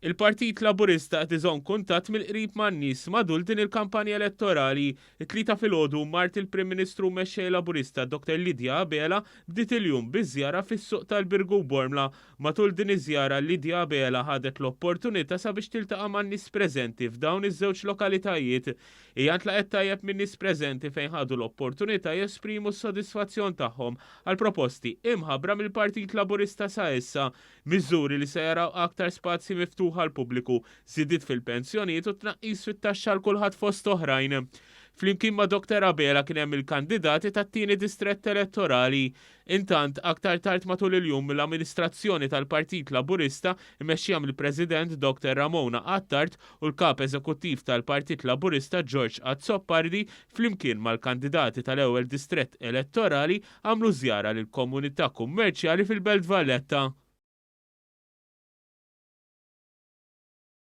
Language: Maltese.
Il-Partit Laburista qed iżomm kuntatt mill-qrib man-nies madul din il-kampanja elettorali. It-tlieta filgħodu mart il-Prim Ministru mexxej Laburista Dr. Lidja Abela bdiet il-jum biż-żjara fis-suq tal-Birgu Bormla. Matul din iż-żjara Lidja Abela ħadet l-opportunità sabiex tiltaqa' man-nies preżenti f'dawn iż-żewġ lokalitajiet. Hija ntlaqet tajjeb min nies preżenti fejn ħadu l-opportunità jesprimu s-sodisfazzjon tagħhom għal proposti imħabbra mill-Partit Laburista sa issa, miżuri li se jaraw aktar spazji miftuħ għal pubbliku, żidiet fil-pensjonijiet u tnaqqis fit-taxxa l kulħadd fost oħrajn. Flimkien ma' Dr. Abela kien hemm il-kandidati tat-tieni distrett elettorali. Intant aktar tard matul il-jum l-amministrazzjoni tal-Partit Laburista imexxija mill-President Dr. Ramona Attard u l-Kap Eżekuttiv tal-Partit Laburista George Azzoppardi flimkien mal-kandidati tal-ewwel distrett elettorali għamlu żjara lil komunità kummerċjali fil-Belt Valletta.